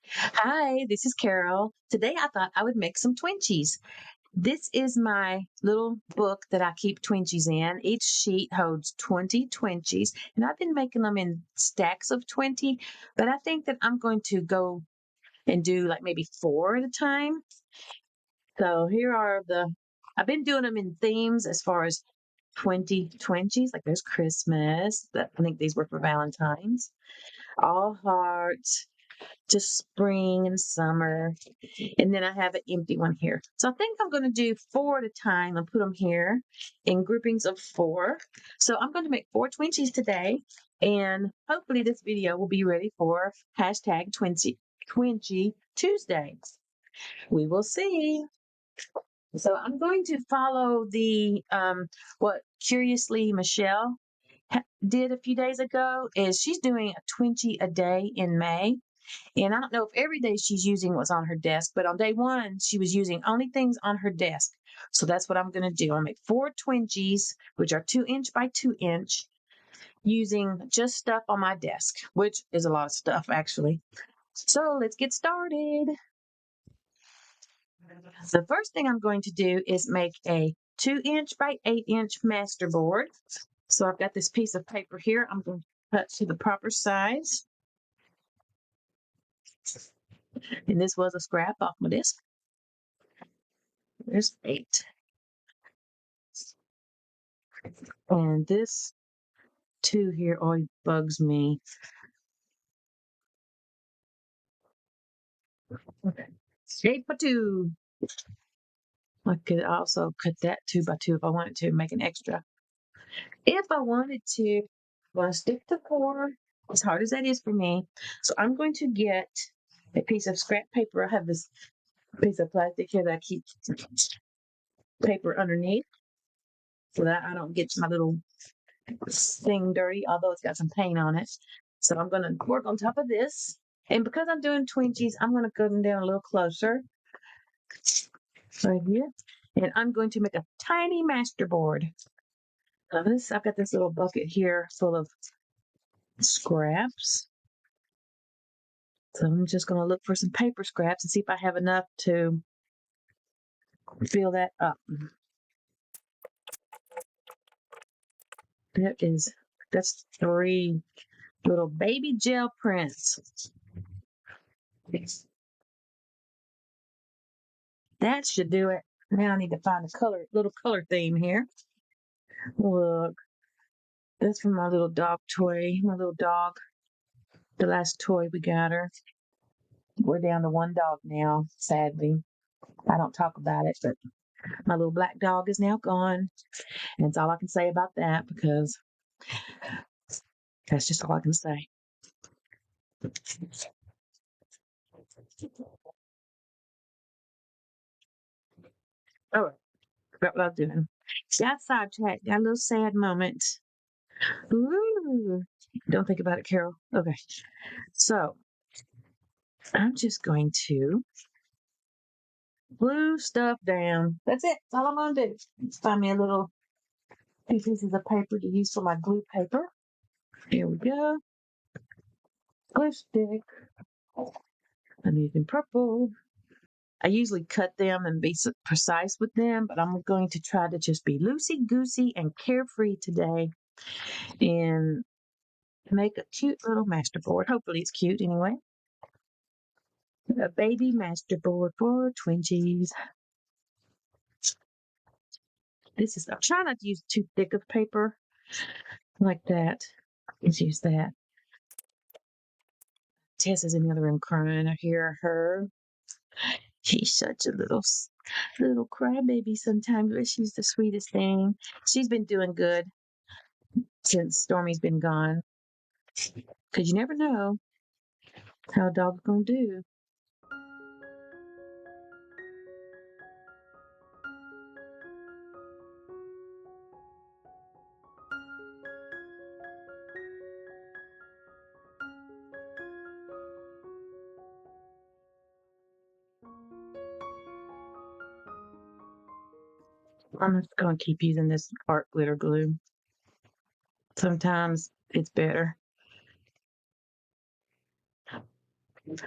Hi, this is Carol. Today I thought I would make some Twinchies. This is my little book that I keep Twinchies in. Each sheet holds 20 Twinchies, and I've been making them in stacks of 20, but I think that I'm going to go and do like maybe four at a time. So here are I've been doing them in themes as far as 20 Twinchies, like there's Christmas, but I think these were for Valentine's, all hearts, just spring and summer. And then I have an empty one here. So I think I'm going to do four at a time and put them here in groupings of four. So I'm going to make four Twinchies today. And hopefully this video will be ready for hashtag Twinchie Tuesday. We will see. So I'm going to follow the what Curiously Michelle did a few days ago is she's doing a Twinchie a day in May. And I don't know if every day she's using what's on her desk, but on day one, she was using only things on her desk. So that's what I'm going to do. I'll make four Twinchies, which are 2 inch by 2 inch, using just stuff on my desk, which is a lot of stuff actually. So let's get started. The first thing I'm going to do is make a 2 inch by 8 inch masterboard. So I've got this piece of paper here. I'm going to cut to the proper size. And this was a scrap off my desk. There's 8. And this 2 here always bugs me. Okay. 8 by 2. I could also cut that 2 by 2 if I wanted to make an extra. If I wanted to, I'm going to stick to 4, as hard as that is for me. So I'm going to get a piece of scrap paper. I have this piece of plastic here that I keep paper underneath so that I don't get my little thing dirty, although it's got some paint on it. So I'm going to work on top of this. And because I'm doing Twinchies, I'm going to go down a little closer right here. And I'm going to make a tiny masterboard. I've got this little bucket here full of scraps. So I'm just going to look for some paper scraps and see if I have enough to fill that up. That's 3 little baby gel prints. That should do it. Now I need to find a little color theme here. Look, that's from my little dog toy. My little dog, the last toy we got her. We're down to one dog now, sadly. I don't talk about it, but my little black dog is now gone. And that's all I can say about that because that's just all I can say. All right, forgot what I was doing. Got sidetracked, got a little sad moment. Ooh, don't think about it, Carol. Okay, so I'm just going to glue stuff down. That's it. That's all I'm going to do. Let's find me a little few pieces of paper to use for my glue paper. Here we go. Glue stick. I'm using purple. I usually cut them and be precise with them, but I'm going to try to just be loosey-goosey and carefree today and make a cute little masterboard. Hopefully it's cute anyway. A baby masterboard for Twinchies. I'm trying not to use too thick of paper like that. Let's use that. Tess is in the other room crying. I hear her. She's such a little crybaby sometimes, but she's the sweetest thing. She's been doing good since Stormy's been gone. Because you never know how a dog's gonna do. I'm just gonna keep using this art glitter glue. Sometimes it's better.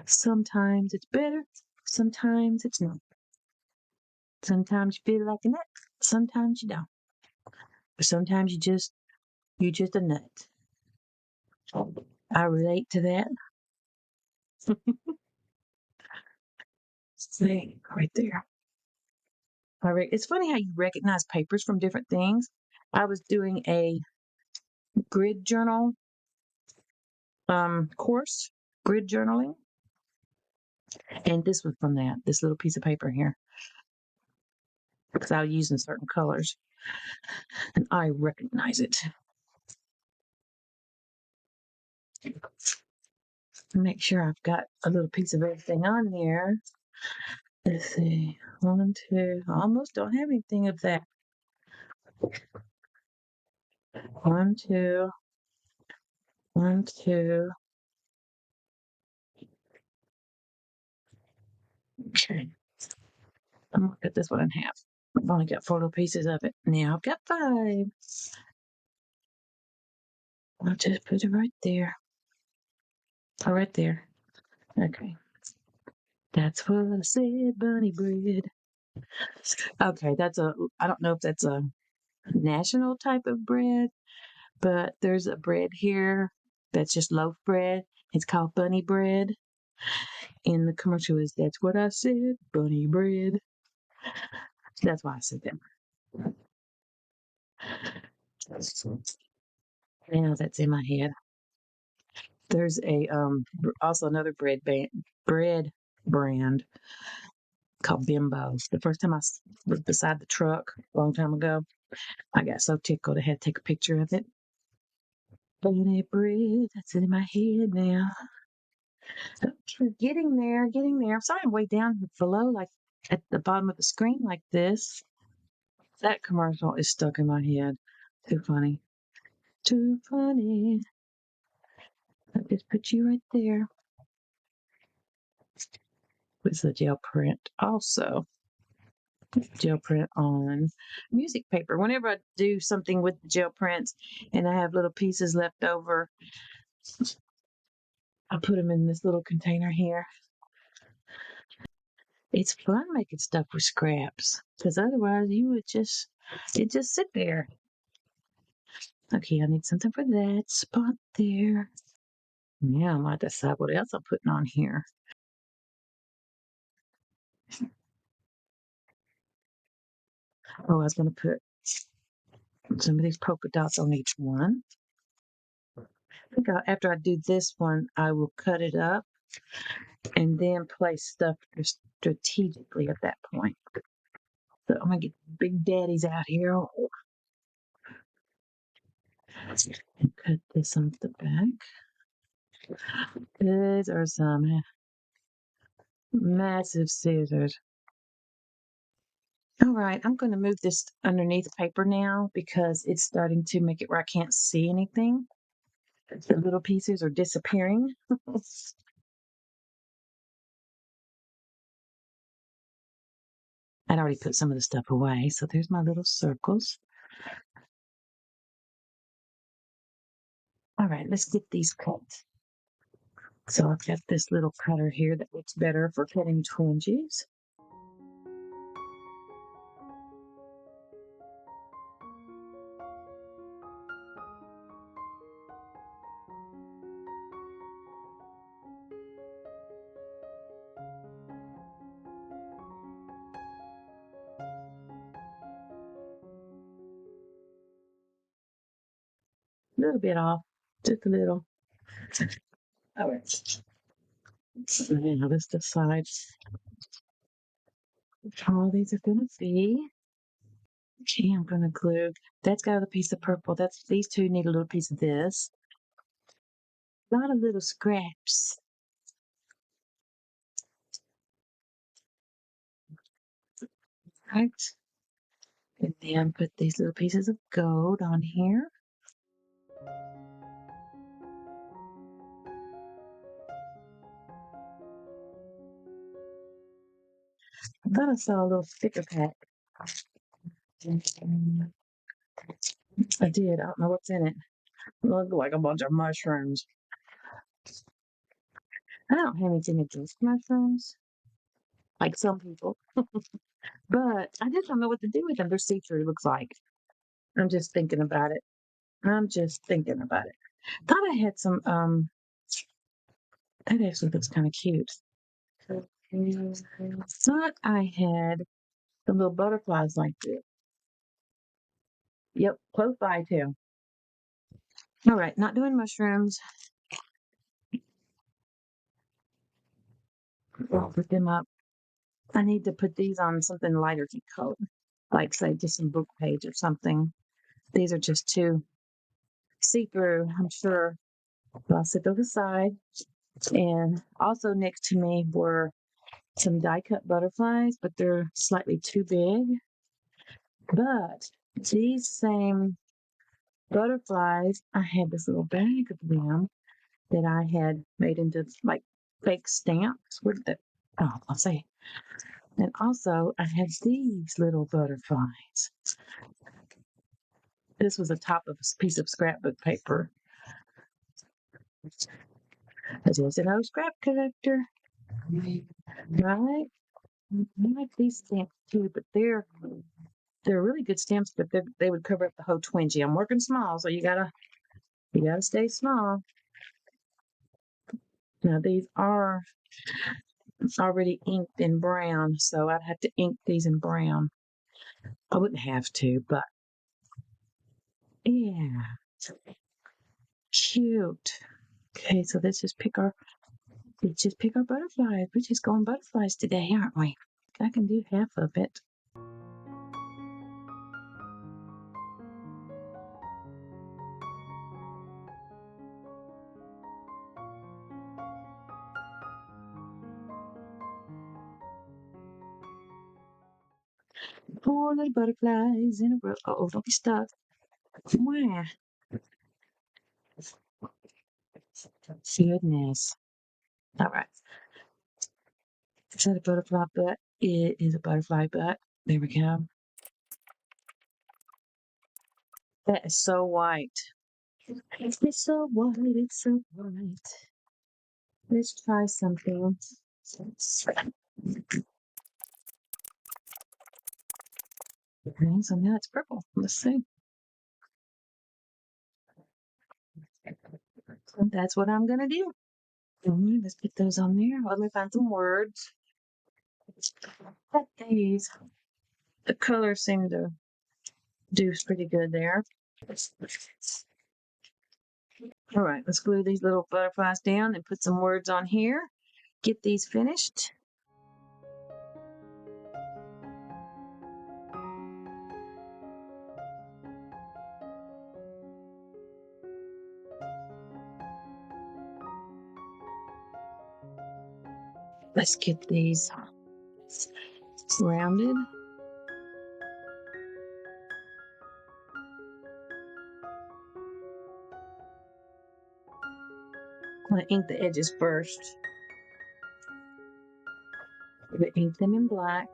Sometimes it's better, sometimes it's not. Sometimes you feel like a nut, sometimes you don't. But sometimes you just a nut. I relate to that. See, right there. It's funny how you recognize papers from different things. I was doing a grid journal course, grid journaling, and this was from that, this little piece of paper here, because I was using certain colors, and I recognize it. Make sure I've got a little piece of everything on there. Let's see. One, two. I almost don't have anything of that. One, two. One, two. Okay. I'm gonna cut this one in half. I've only got 4 little pieces of it. Now I've got 5. I'll just put it right there. Oh, right there. Okay. That's what I said, bunny bread. Okay, I don't know if that's a national type of bread, but there's a bread here that's just loaf bread. It's called bunny bread. And the commercial is, that's what I said, bunny bread. That's why I said that. Now that's in my head. There's also another bread brand called Bimbo. The first time I was beside the truck a long time ago, I got so tickled I had to take a picture of it. Bunny bread, that's in my head now. Getting there, getting there. I'm sorry I'm way down below, like at the bottom of the screen like this. That commercial is stuck in my head. Too funny. Too funny. I just put you right there. With the gel print also. Gel print on music paper. Whenever I do something with the gel prints and I have little pieces left over, I put them in this little container here. It's fun making stuff with scraps because otherwise it'd just sit there. Okay, I need something for that spot there. Yeah, I might decide what else I'm putting on here. Oh, I was going to put some of these polka dots on each one. I think after I do this one, I will cut it up and then place stuff strategically at that point. So I'm going to get big daddies out here and cut this off the back. These are some massive scissors. All right, I'm going to move this underneath the paper now because it's starting to make it where I can't see anything. The little pieces are disappearing. I'd already put some of the stuff away, so there's my little circles. All right, let's get these cut. So I've got this little cutter here that looks better for cutting twinges. A little bit off, just a little. All right. Now let's decide how these are going to be. Okay, I'm going to glue. That's got a piece of purple. These two need a little piece of this. A lot of little scraps. Right. And then put these little pieces of gold on here. I thought I saw a little sticker pack. I did. I don't know what's in it. It looked like a bunch of mushrooms. I don't have anything against mushrooms, like some people, but I just don't know what to do with them. They're see-through, looks like. I'm just thinking about it. I'm just thinking about it. Thought I had some, that actually looks kind of cute. Thought I had some little butterflies like this. Yep, close by too. All right, not doing mushrooms. I'll put them up. I need to put these on something lighter to color, like say just some book page or something. These are just too see-through, I'm sure. So I'll set those aside. And also next to me were some die-cut butterflies, but they're slightly too big. But these same butterflies, I had this little bag of them that I had made into like fake stamps. Where did that? Oh, I'll say. And also, I had these little butterflies. This was the top of a piece of scrapbook paper. It is an old scrap collector, right? I like these stamps too, but they're really good stamps, but they would cover up the whole Twinchie. I'm working small, so you gotta stay small. Now these are already inked in brown, so I'd have to ink these in brown. I wouldn't have to, but yeah, cute. Okay, so let's just pick our butterflies. We're just going butterflies today, aren't we? I can do half of it. Four little butterflies in a row. Oh, don't be stuck. Wow. Goodness. All right. Is that a butterfly butt? It is a butterfly butt. There we go. That is so white. It's so white. It's so white. Let's try something. Okay, so now it's purple. Let's see. So that's what I'm gonna do. Let's put those on there. Let me find some words. Got these. The colors seem to do pretty good there. All right, let's glue these little butterflies down and put some words on here. Get these finished. Let's get these rounded. I'm going to ink the edges first. I'm going to ink them in black.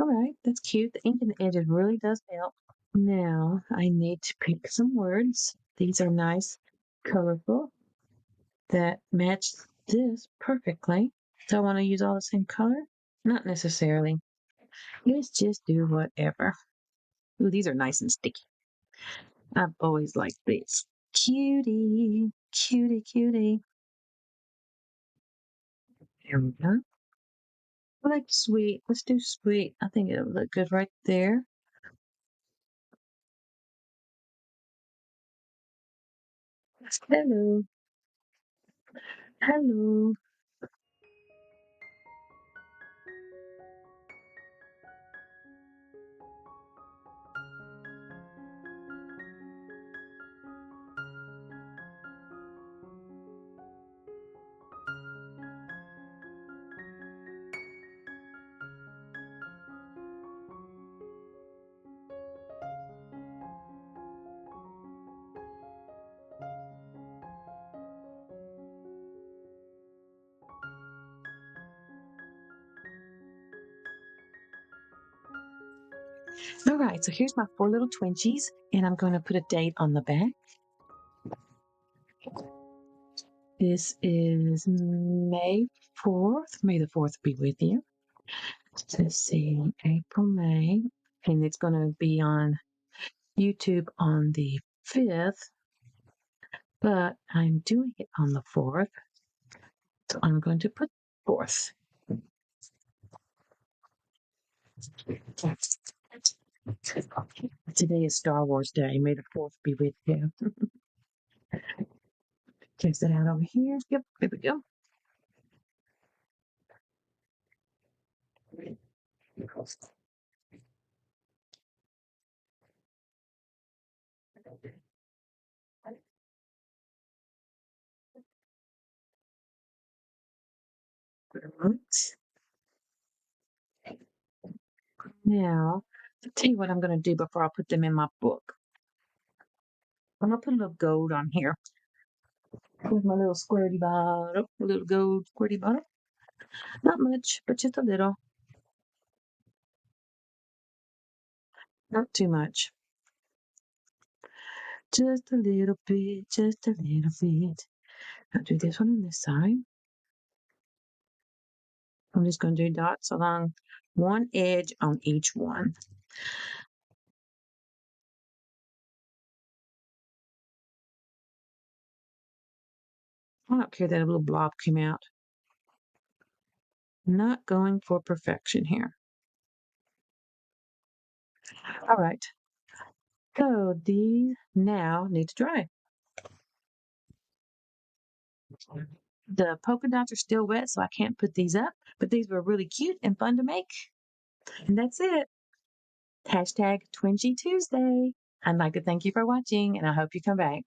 All right, that's cute. The ink in the edges really does help. Now I need to pick some words. These are nice, colorful, that match this perfectly. Do I want to use all the same color? Not necessarily. Let's just do whatever. Ooh, these are nice and sticky. I've always liked these. Cutie, cutie, cutie. There we go. I like sweet. Let's do sweet. I think it'll look good right there. Hello. Hello. All right, so here's my 4 little Twinchies, and I'm going to put a date on the back. This is May 4th. May the 4th be with you. Let's see, April, May, and it's going to be on YouTube on the 5th, but I'm doing it on the 4th, so I'm going to put 4th. Today is Star Wars Day. May the 4th be with you. Place that out over here. Yep, there we go. Now, I'll tell you what I'm going to do before I put them in my book. I'm going to put a little gold on here with my little squirty bottle, a little gold squirty bottle. Not much, but just a little. Not too much. Just a little bit, just a little bit. I'll do this one on this side. I'm just going to do dots along one edge on each one. I don't care that a little blob came out. Not going for perfection here. All right. So these now need to dry. The polka dots are still wet, so I can't put these up, but these were really cute and fun to make. And that's it. Hashtag Twinchie Tuesday. I'd like to thank you for watching, and I hope you come back.